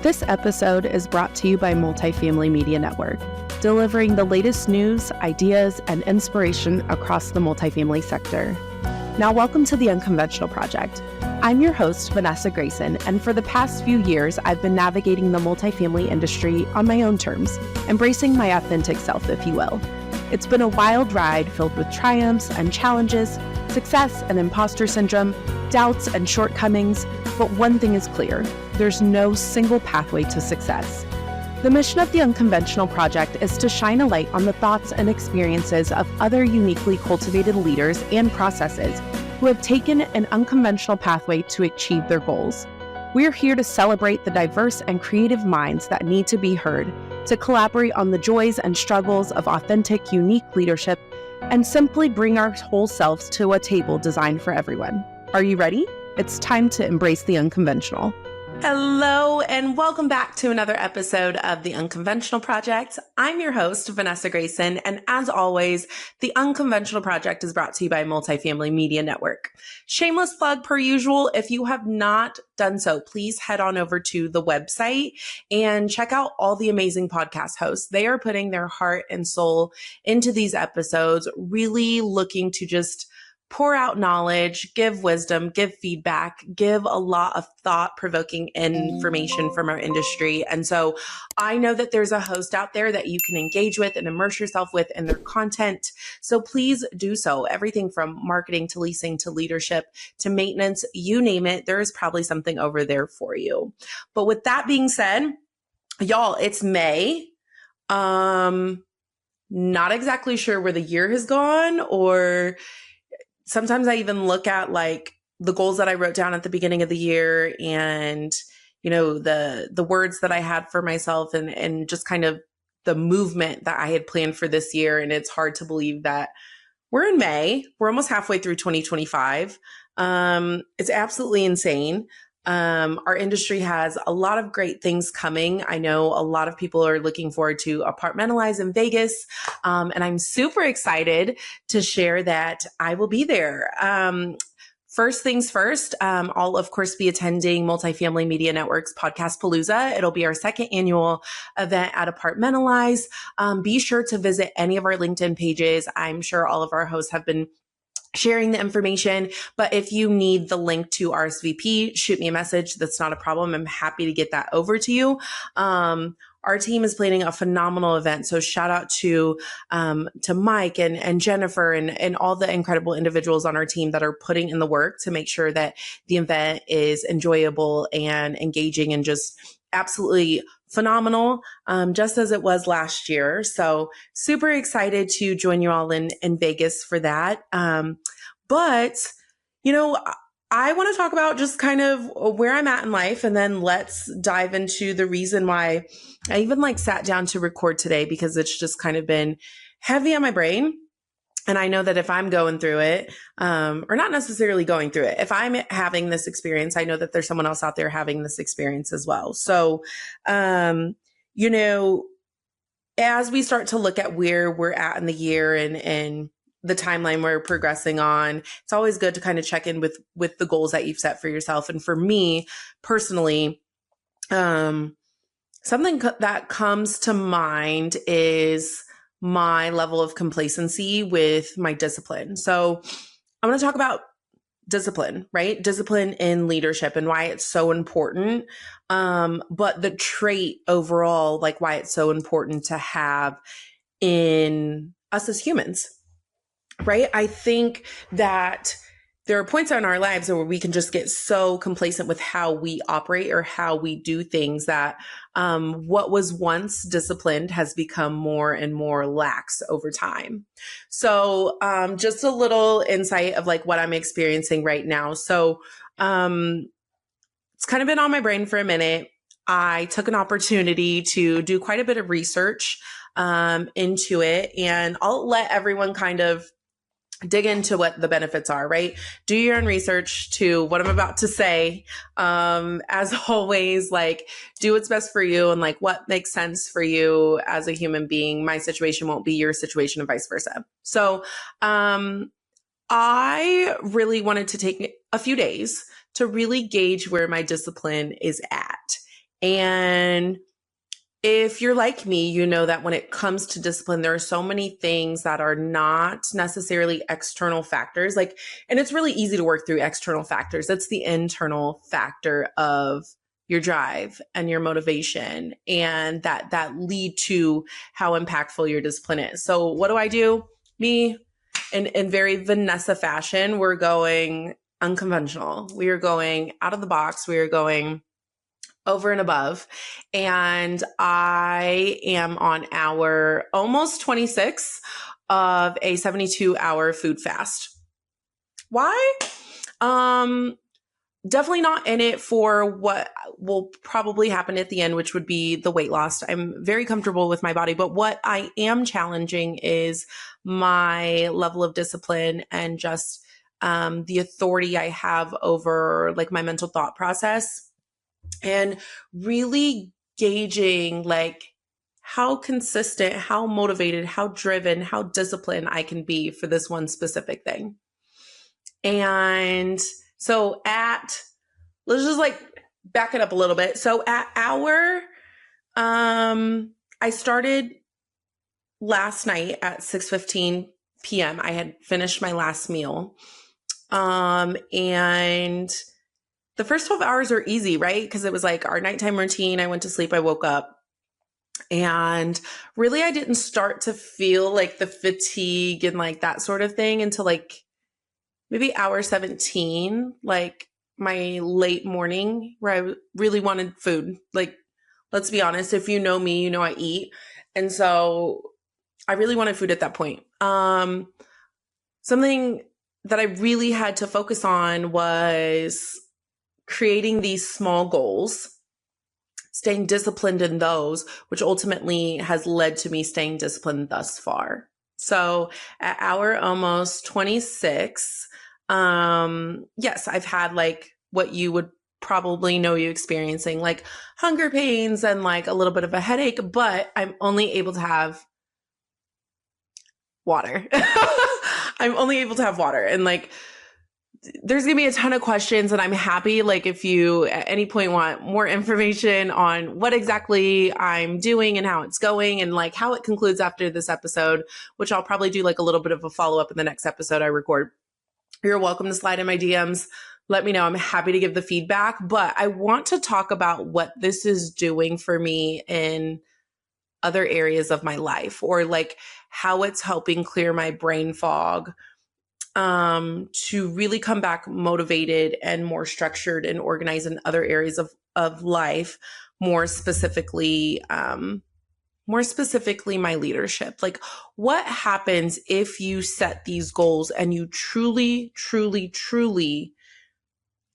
This episode is brought to you by Multifamily Media Network, delivering the latest news, ideas, and inspiration across the multifamily sector. Now, welcome to the Unconventional Project. I'm your host, Vanessa Grayson, and for the past few years, I've been navigating the multifamily industry on my own terms, embracing my authentic self, if you will. It's been a wild ride filled with triumphs and challenges, success and imposter syndrome, doubts and shortcomings, but one thing is clear: there's no single pathway to success. The mission of the Unconventional Project is to shine a light on the thoughts and experiences of other uniquely cultivated leaders and processes who have taken an unconventional pathway to achieve their goals. We're here to celebrate the diverse and creative minds that need to be heard, to collaborate on the joys and struggles of authentic, unique leadership, and simply bring our whole selves to a table designed for everyone. Are you ready? It's time to embrace the unconventional. Hello, and welcome back to another episode of the Unconventional Project. I'm your host, Vanessa Grayson, and as always, the Unconventional Project is brought to you by Multifamily Media Network. Shameless plug per usual. If you have not done so, please head on over to the website and check out all the amazing podcast hosts. They are putting their heart and soul into these episodes, really looking to just pour out knowledge, give wisdom, give feedback, give a lot of thought-provoking information from our industry. And so I know that there's a host out there that you can engage with and immerse yourself with in their content. So please do so. Everything from marketing to leasing to leadership to maintenance, you name it, there is probably something over there for you. But with that being said, y'all, it's May. Not exactly sure where the year has gone, or sometimes I even look at like the goals that I wrote down at the beginning of the year and, you know, the words that I had for myself and just kind of the movement that I had planned for this year. And it's hard to believe that we're in May. We're almost halfway through 2025. It's absolutely insane. Our industry has a lot of great things coming. I know a lot of people are looking forward to Apartmentalize in Vegas. And I'm super excited to share that I will be there. First things first, I'll of course be attending Multifamily Media Network's Podcast Palooza. It'll be our second annual event at Apartmentalize. Be sure to visit any of our LinkedIn pages. I'm sure all of our hosts have been sharing the information, but if you need the link to RSVP, shoot me a message. That's not a problem. I'm happy to get that over to you. Our team is planning a phenomenal event. So shout out to Mike and Jennifer and all the incredible individuals on our team that are putting in the work to make sure that the event is enjoyable and engaging and just absolutely phenomenal, just as it was last year. So super excited to join you all in Vegas for that. But, you know, I want to talk about just kind of where I'm at in life, and then let's dive into the reason why I even sat down to record today, because it's just kind of been heavy on my brain. And I know that if I'm going through it, or not necessarily going through it, if I'm having this experience, I know that there's someone else out there having this experience as well. So, you know, as we start to look at where we're at in the year and the timeline we're progressing on, it's always good to kind of check in with the goals that you've set for yourself. And for me personally, something that comes to mind is my level of complacency with my discipline. So I want to talk about discipline, right? Discipline in leadership and why it's so important. But the trait overall, like why it's so important to have in us as humans, right? I think that there are points in our lives where we can just get so complacent with how we operate or how we do things that what was once disciplined has become more and more lax over time. So just a little insight of like what I'm experiencing right now. So it's kind of been on my brain for a minute. I took an opportunity to do quite a bit of research into it, and I'll let everyone kind of dig into what the benefits are, right? Do your own research to what I'm about to say. As always, like do what's best for you and like what makes sense for you as a human being. My situation won't be your situation and vice versa. So, I really wanted to take a few days to really gauge where my discipline is at. And if you're like me, you know that when it comes to discipline, there are so many things that are not necessarily external factors. And it's really easy to work through external factors. It's the internal factor of your drive and your motivation, and that lead to how impactful your discipline is. So what do? Me, in very Vanessa fashion, we're going unconventional. We are going out of the box. We are going over and above. And I am on hour almost 26 of a 72-hour food fast. Why? Definitely not in it for what will probably happen at the end, which would be the weight loss. I'm very comfortable with my body, but what I am challenging is my level of discipline and just the authority I have over like my mental thought process, and really gauging like how consistent, how motivated, how driven, how disciplined I can be for this one specific thing. And so let's just like back it up a little bit. So at I started last night at 6:15 p.m. I had finished my last meal. And the first 12 hours are easy, right? Because it was like our nighttime routine. I went to sleep, I woke up. And really, I didn't start to feel like the fatigue and like that sort of thing until like maybe hour 17, like my late morning, where I really wanted food. Like, let's be honest, if you know me, you know I eat. And so I really wanted food at that point. Something that I really had to focus on was creating these small goals, staying disciplined in those, which ultimately has led to me staying disciplined thus far. So at hour almost 26, yes, I've had like what you would probably know you experiencing, like hunger pains and like a little bit of a headache, but I'm only able to have water. I'm only able to have water. And like, there's going to be a ton of questions, and I'm happy, like, if you at any point want more information on what exactly I'm doing and how it's going and like how it concludes after this episode, which I'll probably do like a little bit of a follow-up in the next episode I record. You're welcome to slide in my DMs. Let me know. I'm happy to give the feedback, but I want to talk about what this is doing for me in other areas of my life, or like how it's helping clear my brain fog, to really come back motivated and more structured and organized in other areas of life, more specifically my leadership. Like, what happens if you set these goals and you truly, truly, truly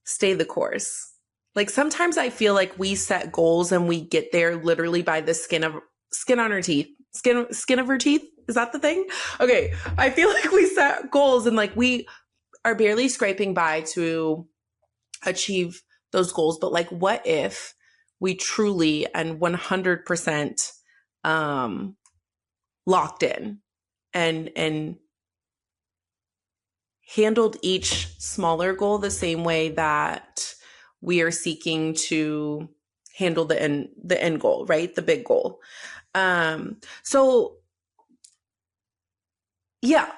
stay the course? Like, sometimes I feel like we set goals and we get there literally by the skin on our teeth. Skin of her teeth? Is that the thing? Okay. I feel like we set goals and like we are barely scraping by to achieve those goals. But like, what if we truly and 100% locked in and handled each smaller goal the same way that we are seeking to handle the end goal, right? The big goal. So yeah,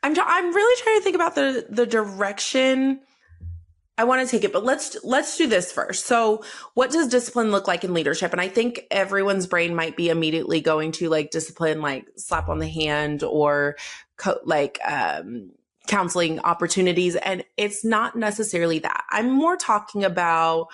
I'm really trying to think about the direction I want to take it, but let's do this first. So what does discipline look like in leadership? And I think everyone's brain might be immediately going to like discipline, like slap on the hand, or counseling opportunities. And it's not necessarily that. I'm more talking about,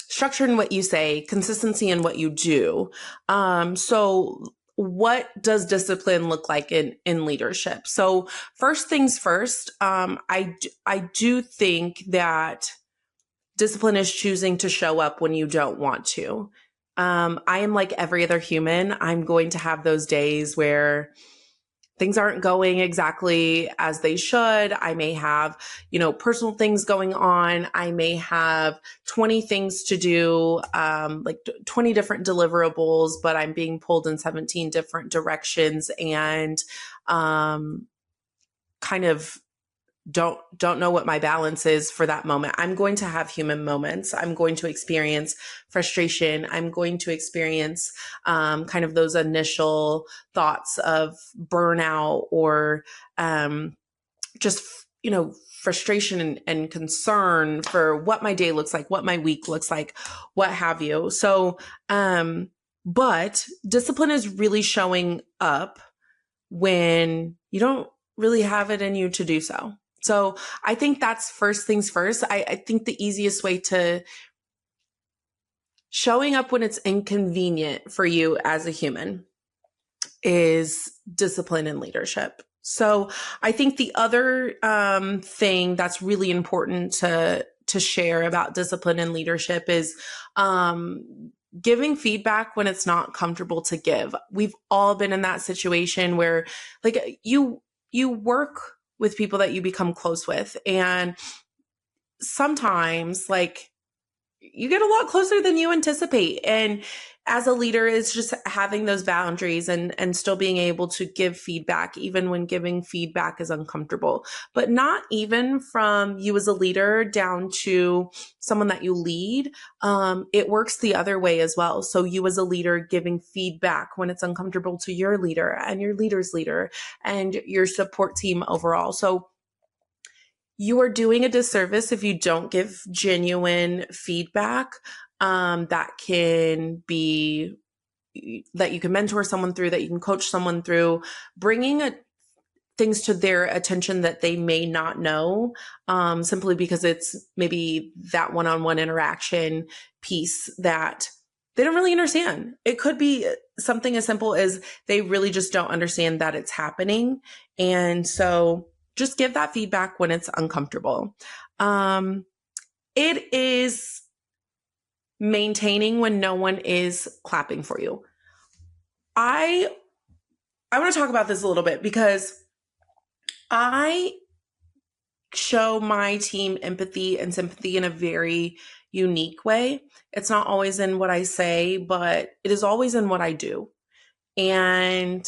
structure in what you say, consistency in what you do. So what does discipline look like in leadership? So first things first, I do think that discipline is choosing to show up when you don't want to. I am like every other human. I'm going to have those days where things aren't going exactly as they should. I may have, personal things going on. I may have 20 things to do, like 20 different deliverables, but I'm being pulled in 17 different directions, and kind of don't know what my balance is for that moment. I'm going to have human moments. I'm going to experience frustration. I'm going to experience kind of those initial thoughts of burnout or just, frustration and concern for what my day looks like, what my week looks like, what have you. So, but discipline is really showing up when you don't really have it in you to do so. So I think that's first things first. I think the easiest way to showing up when it's inconvenient for you as a human is discipline and leadership. So I think the other thing that's really important to share about discipline and leadership is giving feedback when it's not comfortable to give. We've all been in that situation where like you work with people that you become close with, and sometimes like you get a lot closer than you anticipate. And as a leader, it's just having those boundaries and still being able to give feedback, even when giving feedback is uncomfortable, but not even from you as a leader down to someone that you lead. It works the other way as well. So you as a leader giving feedback when it's uncomfortable to your leader and your leader's leader and your support team overall. So you are doing a disservice if you don't give genuine feedback that can be, that you can mentor someone through, that you can coach someone through, bringing things to their attention that they may not know, simply because it's maybe that one-on-one interaction piece that they don't really understand. It could be something as simple as they really just don't understand that it's happening. And so just give that feedback when it's uncomfortable. It is maintaining when no one is clapping for you. I want to talk about this a little bit because I show my team empathy and sympathy in a very unique way. It's not always in what I say, but it is always in what I do. And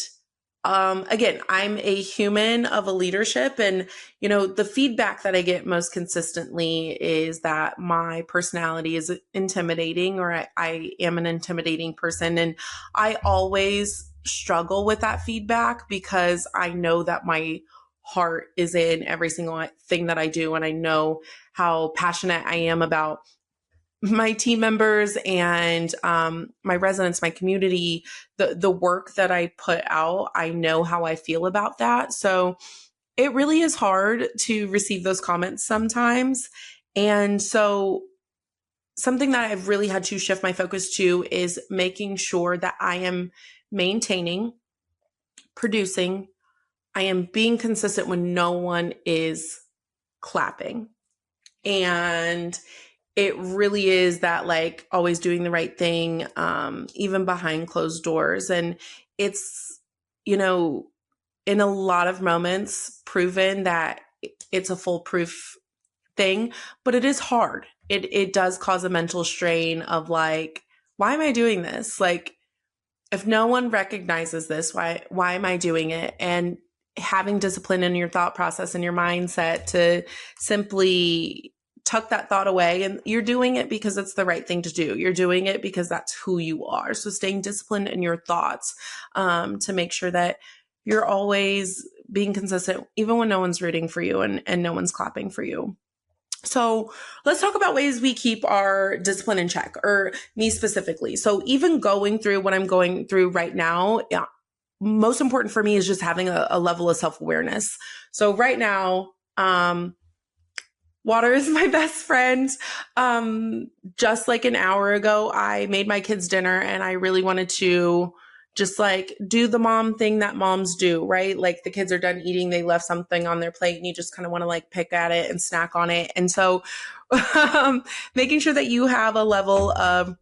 again, I'm a human of a leadership, and, the feedback that I get most consistently is that my personality is intimidating, or I am an intimidating person. And I always struggle with that feedback because I know that my heart is in every single thing that I do. And I know how passionate I am about my team members and my residents, my community, the work that I put out. I know how I feel about that. So it really is hard to receive those comments sometimes. And so something that I've really had to shift my focus to is making sure that I am maintaining, producing, I am being consistent when no one is clapping. And it really is that like always doing the right thing, even behind closed doors. And it's, in a lot of moments proven that it's a foolproof thing, but it is hard. It does cause a mental strain of like, why am I doing this? Like, if no one recognizes this, why am I doing it? And having discipline in your thought process and your mindset to simply tuck that thought away, and you're doing it because it's the right thing to do. You're doing it because that's who you are. So staying disciplined in your thoughts to make sure that you're always being consistent, even when no one's rooting for you and no one's clapping for you. So let's talk about ways we keep our discipline in check, or me specifically. So even going through what I'm going through right now, most important for me is just having a level of self-awareness. So right now, water is my best friend. Just like an hour ago, I made my kids dinner and I really wanted to just like do the mom thing that moms do, right? Like the kids are done eating, they left something on their plate and you just kind of want to like pick at it and snack on it. And so making sure that you have a level of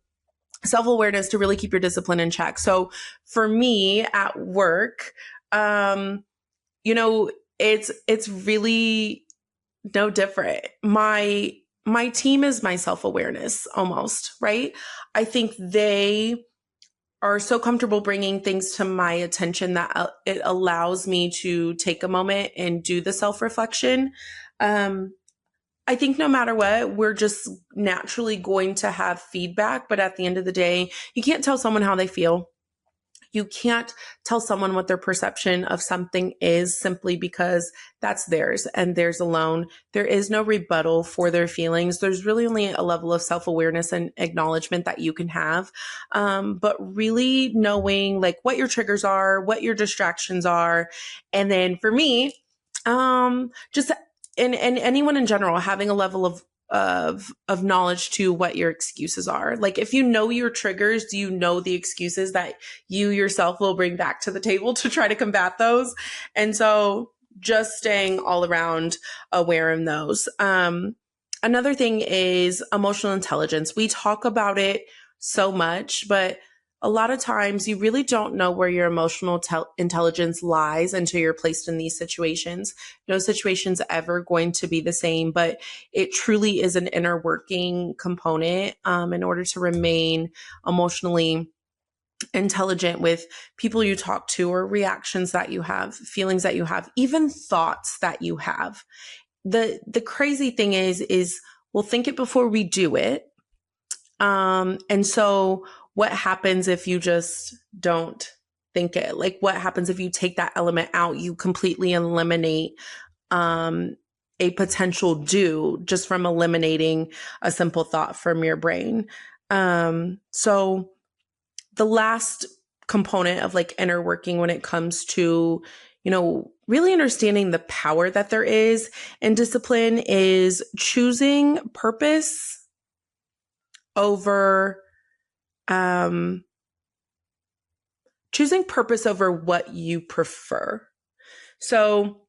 self-awareness to really keep your discipline in check. So for me at work, it's really no different. My team is my self-awareness almost, right? I think they are so comfortable bringing things to my attention that it allows me to take a moment and do the self-reflection. I think no matter what, we're just naturally going to have feedback. But at the end of the day, you can't tell someone how they feel. You can't tell someone what their perception of something is simply because that's theirs and theirs alone. There is no rebuttal for their feelings. There's really only a level of self-awareness and acknowledgement that you can have. But really knowing like what your triggers are, what your distractions are. And then for me, just and anyone in general having a level of knowledge to what your excuses are. Like if you know your triggers, do you know the excuses that you yourself will bring back to the table to try to combat those? And so just staying all around aware in those. Another thing is emotional intelligence. We talk about it so much, but a lot of times you really don't know where your emotional intelligence lies until you're placed in these situations. No situation's ever going to be the same, but it truly is an inner working component in order to remain emotionally intelligent with people you talk to or reactions that you have, feelings that you have, even thoughts that you have. The crazy thing is we'll think it before we do it. And so what happens if you just don't think it? Like what happens if you take that element out? You completely eliminate a potential do just from eliminating a simple thought from your brain. So the last component of like inner working when it comes to, really understanding the power that there is in discipline is choosing purpose over what you prefer. So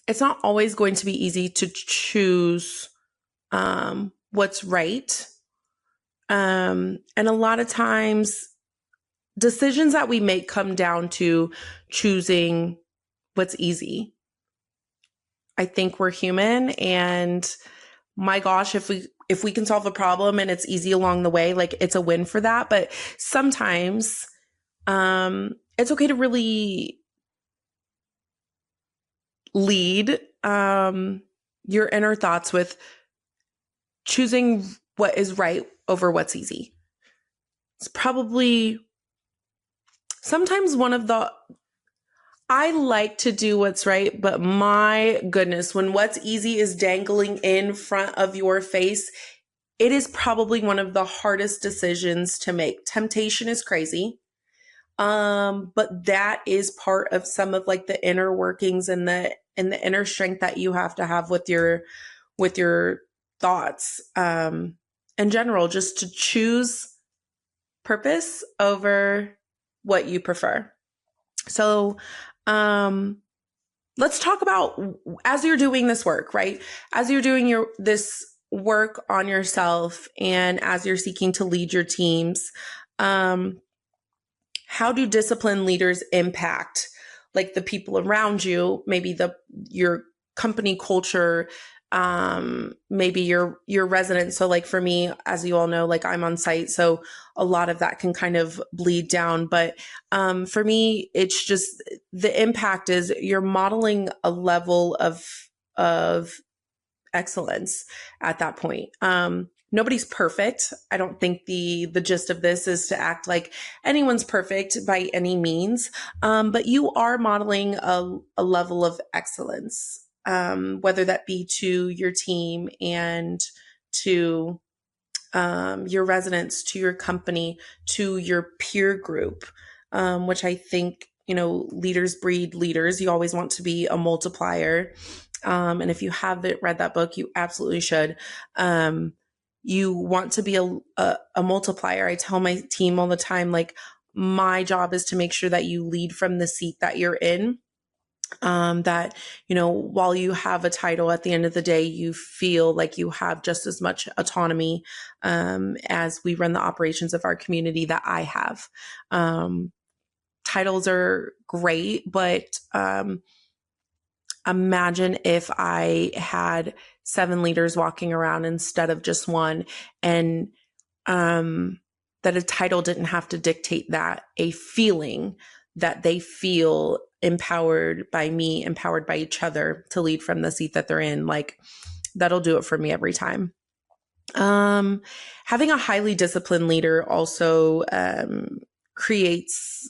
it's not always going to be easy to choose what's right. And a lot of times decisions that we make come down to choosing what's easy. I think we're human, and my gosh, if we can solve a problem and it's easy along the way, like it's a win for that. But sometimes it's okay to really lead your inner thoughts with choosing what is right over what's easy. It's probably sometimes I like to do what's right, but my goodness, when what's easy is dangling in front of your face, it is probably one of the hardest decisions to make. Temptation is crazy. But that is part of some of like the inner workings and the inner strength that you have to have with your thoughts. In general, just to choose purpose over what you prefer. So, let's talk about as you're doing this work, right? As you're doing this work on yourself and as you're seeking to lead your teams, how do disciplined leaders impact like the people around you, maybe your company culture, maybe your residents. So like for me, as you all know, like I'm on site, so a lot of that can kind of bleed down. But for me, it's just the impact is you're modeling a level of excellence at that point. Nobody's perfect. I don't think the gist of this is to act like anyone's perfect by any means. But you are modeling a level of excellence, whether that be to your team and to your residents, to your company, to your peer group, which I think, leaders breed leaders. You always want to be a multiplier. And if you haven't read that book, you absolutely should. You want to be a multiplier. I tell my team all the time, like my job is to make sure that you lead from the seat that you're in. That, while you have a title at the end of the day, you feel like you have just as much autonomy as we run the operations of our community that I have. Titles are great, but imagine if I had 7 leaders walking around instead of just one, and that a title didn't have to dictate that, a feeling that they feel empowered by me, empowered by each other to lead from the seat that they're in, like that'll do it for me every time. Having a highly disciplined leader also creates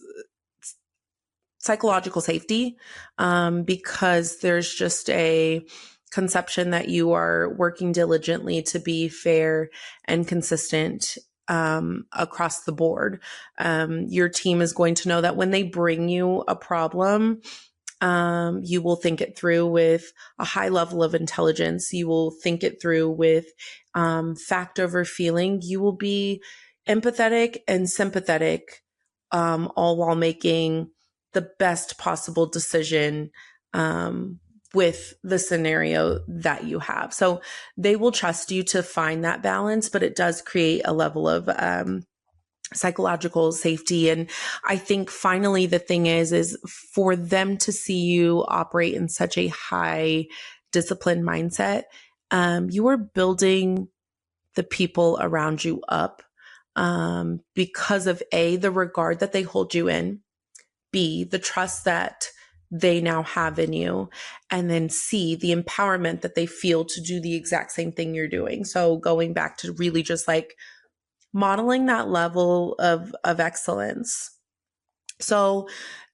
psychological safety, because there's just a conception that you are working diligently to be fair and consistent across the board. Your team is going to know that when they bring you a problem, you will think it through with a high level of intelligence. You will think it through with fact over feeling. You will be empathetic and sympathetic, all while making the best possible decision with the scenario that you have. So they will trust you to find that balance, but it does create a level of psychological safety. And I think finally the thing is for them to see you operate in such a high disciplined mindset, you are building the people around you up because of A, the regard that they hold you in, B, the trust that they now have in you, and then C, the empowerment that they feel to do the exact same thing you're doing. So going back to really just like modeling that level of excellence. So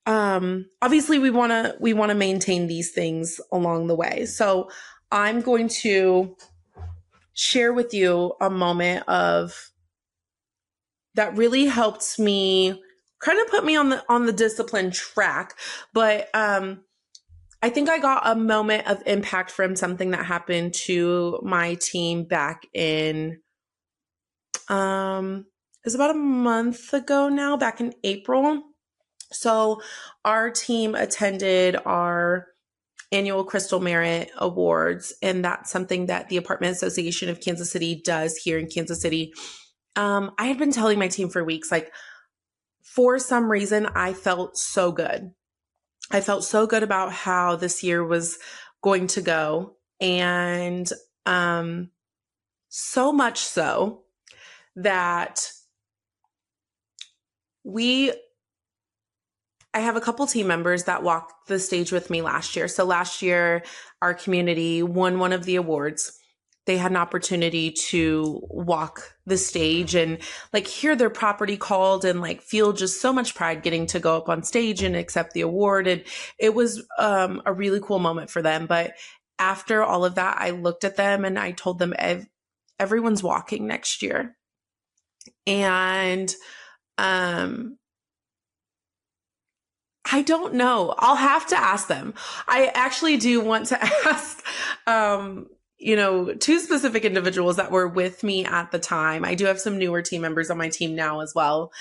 obviously we want to maintain these things along the way. So I'm going to share with you a moment of that really helped me kind of put me on the discipline track. But I think I got a moment of impact from something that happened to my team back in it's about a month ago now, back in April. So our team attended our annual Crystal Merit Awards, and that's something that the Apartment Association of Kansas City does here in Kansas City. I had been telling my team for weeks, like, for some reason, I felt so good. I felt so good about how this year was going to go. And so much so that I have a couple team members that walked the stage with me last year. So last year, our community won one of the awards. They had an opportunity to walk the stage and like hear their property called and like feel just so much pride getting to go up on stage and accept the award. And it was a really cool moment for them. But after all of that, I looked at them and I told them everyone's walking next year. And I don't know. I'll have to ask them. I actually do want to ask, two specific individuals that were with me at the time. I do have some newer team members on my team now as well.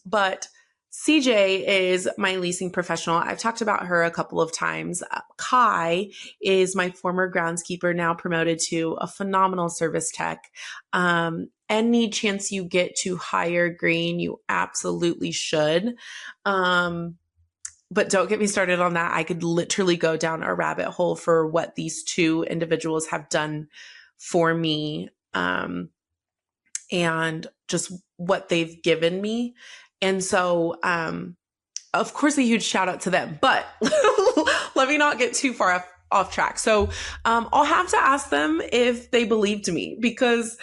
But CJ is my leasing professional. I've talked about her a couple of times. Kai is my former groundskeeper, now promoted to a phenomenal service tech. Any chance you get to hire green, you absolutely should. But don't get me started on that. I could literally go down a rabbit hole for what these two individuals have done for me, and just what they've given me. And so, of course, a huge shout out to them, but let me not get too far off track. So I'll have to ask them if they believed me, because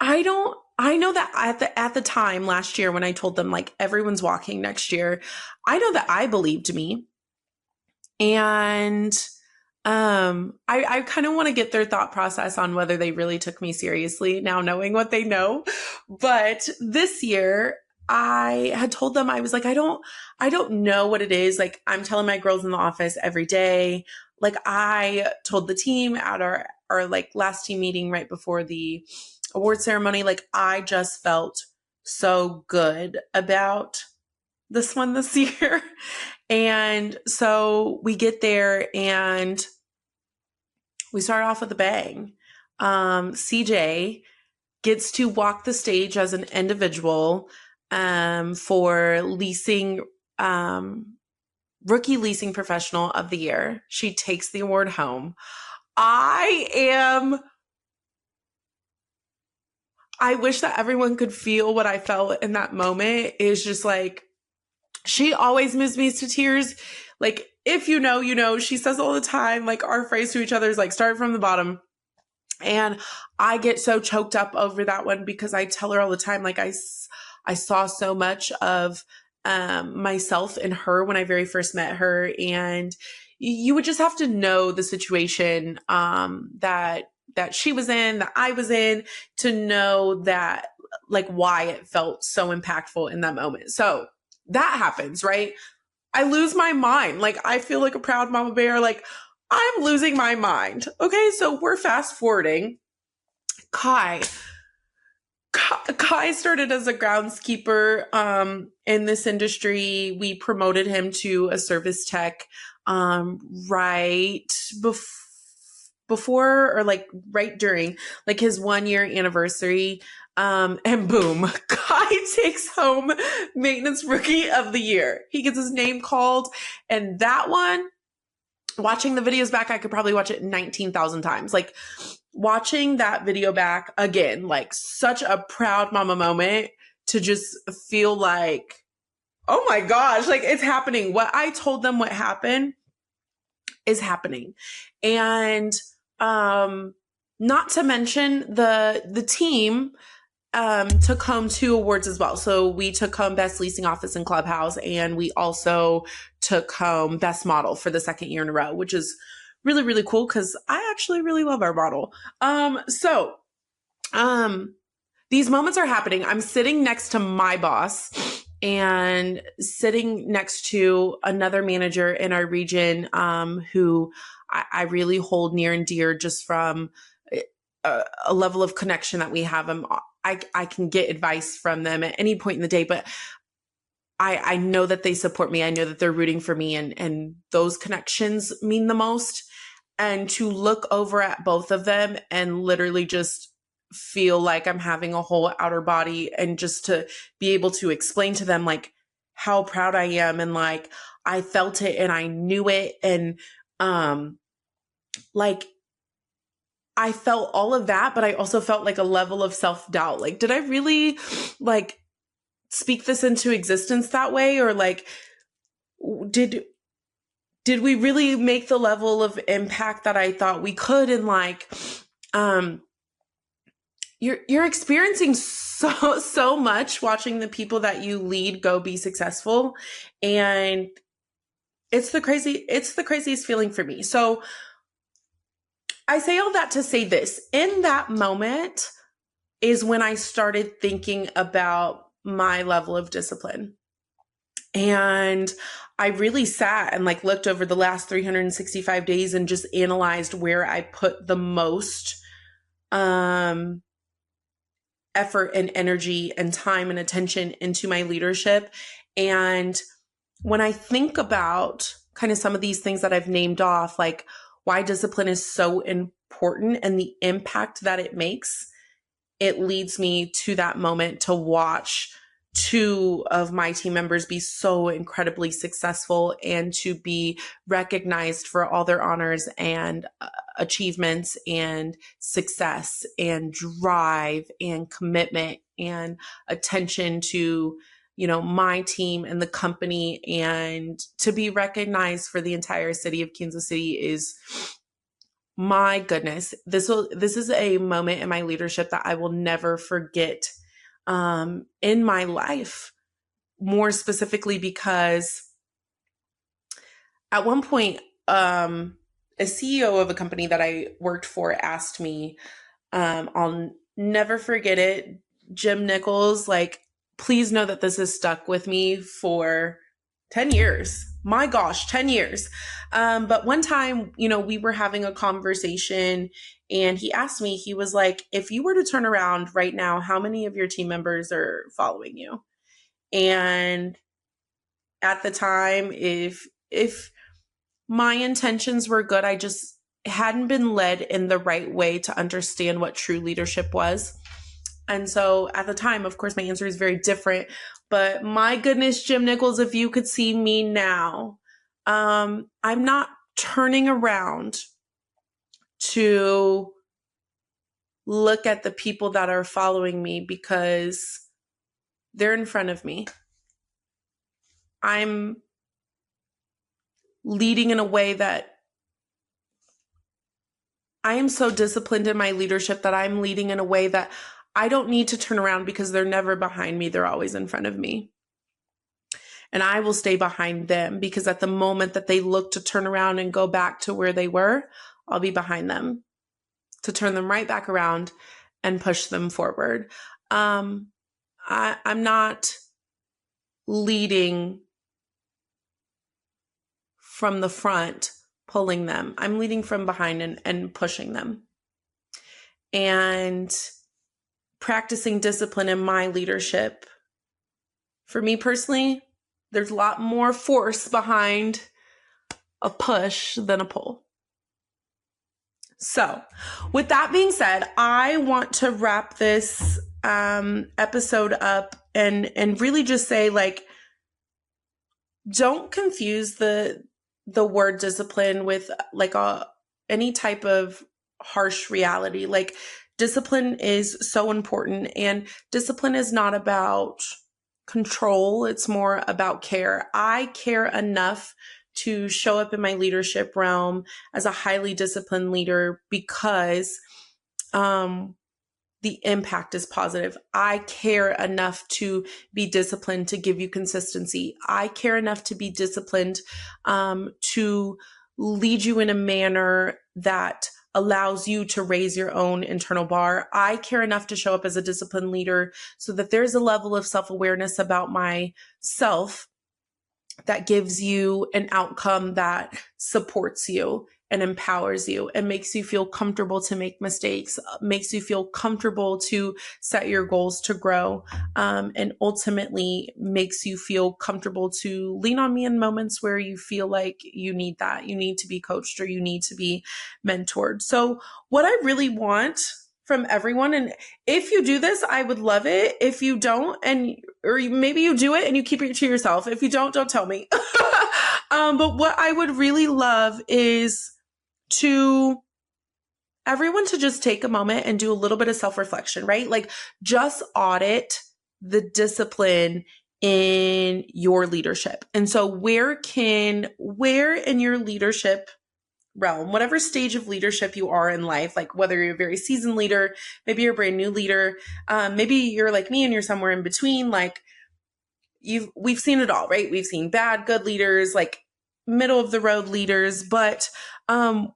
I know that at the time last year when I told them like everyone's walking next year, I know that I believed me. And I kind of want to get their thought process on whether they really took me seriously now knowing what they know. But this year I had told them, I was like, I don't know what it is. Like, I'm telling my girls in the office every day. Like, I told the team at our like last team meeting right before the award ceremony, like, I just felt so good about this one this year. And so we get there and we start off with a bang. CJ gets to walk the stage as an individual for leasing, rookie leasing professional of the year. She takes the award home. I wish that everyone could feel what I felt in that moment. Is just like, She always moves me to tears. Like, if you know, you know, she says all the time, like, our phrase to each other is like, start from the bottom. And I get so choked up over that one because I tell her all the time, like, I saw so much of myself in her when I very first met her. And you would just have to know the situation that she was in, that I was in, to know that, like, why it felt so impactful in that moment. So that happens, right? I lose my mind. Like, I feel like a proud mama bear. Like, I'm losing my mind. Okay, so we're fast forwarding. Kai started as a groundskeeper in this industry. We promoted him to a service tech right before, or like right during, like, his 1 year anniversary. And boom, Kai takes home maintenance rookie of the year. He gets his name called. And that one, watching the videos back, I could probably watch it 19,000 times. Like, watching that video back again, like, such a proud mama moment to just feel like, oh my gosh, like, it's happening. What I told them what happened is happening. And not to mention the team took home 2 awards as well. So we took home Best Leasing Office and Clubhouse, and we also took home Best Model for the 2nd year in a row, which is really, really cool because I actually really love our model. These moments are happening. I'm sitting next to my boss and sitting next to another manager in our region who I really hold near and dear, just from a level of connection that we have. I can get advice from them at any point in the day, but I know that they support me. I know that they're rooting for me, and those connections mean the most. And to look over at both of them and literally just feel like I'm having a whole outer body, and just to be able to explain to them, like, how proud I am, and like, I felt it and I knew it. And like, I felt all of that, but I also felt like a level of self-doubt. Like, did I really, like, speak this into existence that way? Or like, did we really make the level of impact that I thought we could? And like, you're experiencing so much watching the people that you lead go be successful. And it's the craziest feeling for me. So I say all that to say this: in that moment is when I started thinking about my level of discipline. And I really sat and like looked over the last 365 days and just analyzed where I put the most effort and energy and time and attention into my leadership. And when I think about kind of some of these things that I've named off, like why discipline is so important and the impact that it makes, it leads me to that moment to watch 2 of my team members be so incredibly successful and to be recognized for all their honors and achievements and success and drive and commitment and attention to, you know, my team and the company. And to be recognized for the entire city of Kansas City is, my goodness, this is a moment in my leadership that I will never forget in my life. More specifically, because at one point, a CEO of a company that I worked for asked me, I'll never forget it, Jim Nichols, like, please know that this has stuck with me for 10 years. My gosh, 10 years. But one time, you know, we were having a conversation and he asked me, he was like, if you were to turn around right now, how many of your team members are following you? And at the time, if my intentions were good, I just hadn't been led in the right way to understand what true leadership was. And so at the time, of course, my answer is very different. But my goodness, Jim Nichols, if you could see me now, I'm not turning around to look at the people that are following me because they're in front of me. I'm leading in a way that I am so disciplined in my leadership that I'm leading in a way that I don't need to turn around because they're never behind me. They're always in front of me. And I will stay behind them because at the moment that they look to turn around and go back to where they were, I'll be behind them to turn them right back around and push them forward. I'm not leading from the front, pulling them. I'm leading from behind and pushing them. And practicing discipline in my leadership. For me personally, there's a lot more force behind a push than a pull. So with that being said, I want to wrap this episode up and really just say, like, don't confuse the word discipline with like any type of harsh reality. Like, discipline is so important, and discipline is not about control. It's more about care. I care enough to show up in my leadership realm as a highly disciplined leader because the impact is positive. I care enough to be disciplined to give you consistency. I care enough to be disciplined to lead you in a manner that allows you to raise your own internal bar. I care enough to show up as a disciplined leader so that there's a level of self-awareness about myself that gives you an outcome that supports you and empowers you and makes you feel comfortable to make mistakes, makes you feel comfortable to set your goals to grow, and ultimately makes you feel comfortable to lean on me in moments where you feel like you need that. You need to be coached or you need to be mentored. So what I really want from everyone, and if you do this, I would love it. If you don't, or maybe you do it and you keep it to yourself. If you don't tell me. But what I would really love is to everyone to just take a moment and do a little bit of self-reflection, right? Like, just audit the discipline in your leadership. And so where in your leadership realm, whatever stage of leadership you are in life, like whether you're a very seasoned leader, maybe you're a brand new leader, maybe you're like me and you're somewhere in between, like we've seen it all, right? We've seen bad, good leaders, like middle of the road leaders, but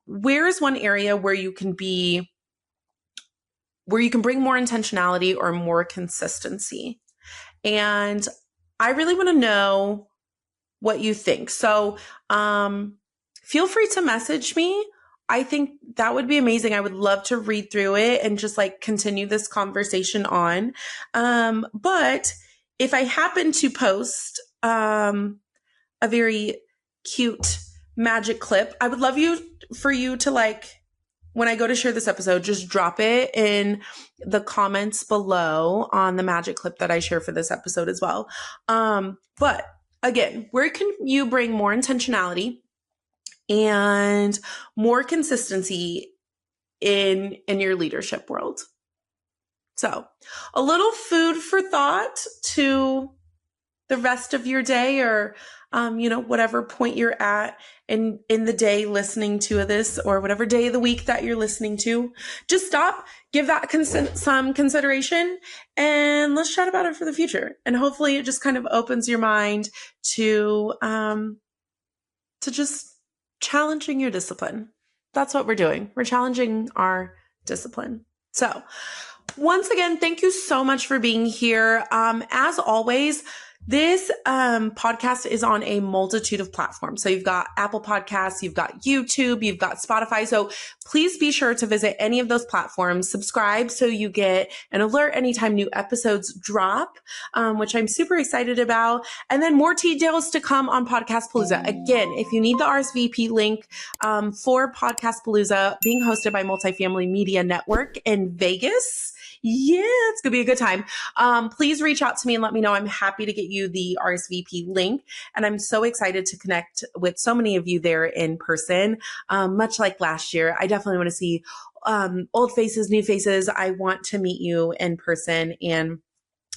where is one area where you can bring more intentionality or more consistency? And I really want to know what you think. So feel free to message me. I think that would be amazing. I would love to read through it and just like continue this conversation on. But if I happen to post a very cute magic clip, I would love for you to, like, when I go to share this episode, just drop it in the comments below on the magic clip that I share for this episode as well. But again, where can you bring more intentionality and more consistency in your leadership world? So a little food for thought to the rest of your day, or whatever point you're at in the day listening to this, or whatever day of the week that you're listening to. Just stop, give that some consideration, and let's chat about it for the future. And hopefully it just kind of opens your mind to just challenging your discipline. That's what we're doing. We're challenging our discipline. So once again, thank you so much for being here. As always, this podcast is on a multitude of platforms. So you've got Apple Podcasts, you've got YouTube, you've got Spotify. So please be sure to visit any of those platforms, subscribe so you get an alert anytime new episodes drop, which I'm super excited about. And then more details to come on Podcast Palooza. Again, if you need the RSVP link for Podcast Palooza being hosted by Multifamily Media Network in Vegas, yeah, it's going to be a good time. Please reach out to me and let me know. I'm happy to get you the RSVP link. And I'm so excited to connect with so many of you there in person. Much like last year, I definitely want to see old faces, new faces. I want to meet you in person. And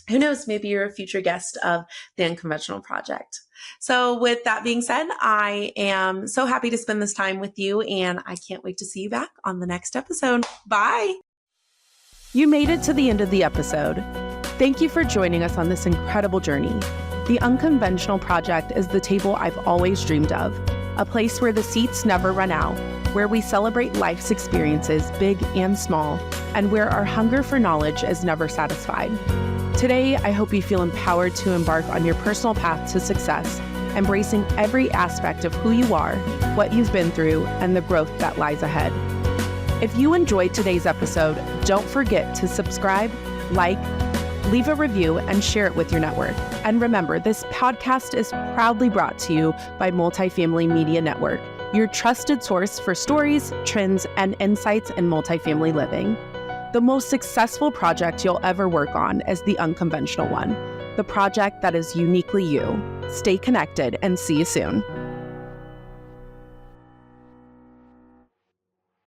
who knows, maybe you're a future guest of the Unconventional Project. So with that being said, I am so happy to spend this time with you, and I can't wait to see you back on the next episode. Bye. You made it to the end of the episode. Thank you for joining us on this incredible journey. The Unconventional Project is the table I've always dreamed of, a place where the seats never run out, where we celebrate life's experiences, big and small, and where our hunger for knowledge is never satisfied. Today, I hope you feel empowered to embark on your personal path to success, embracing every aspect of who you are, what you've been through, and the growth that lies ahead. If you enjoyed today's episode, don't forget to subscribe, like, leave a review, and share it with your network. And remember, this podcast is proudly brought to you by Multifamily Media Network, your trusted source for stories, trends, and insights in multifamily living. The most successful project you'll ever work on is the unconventional one, the project that is uniquely you. Stay connected and see you soon.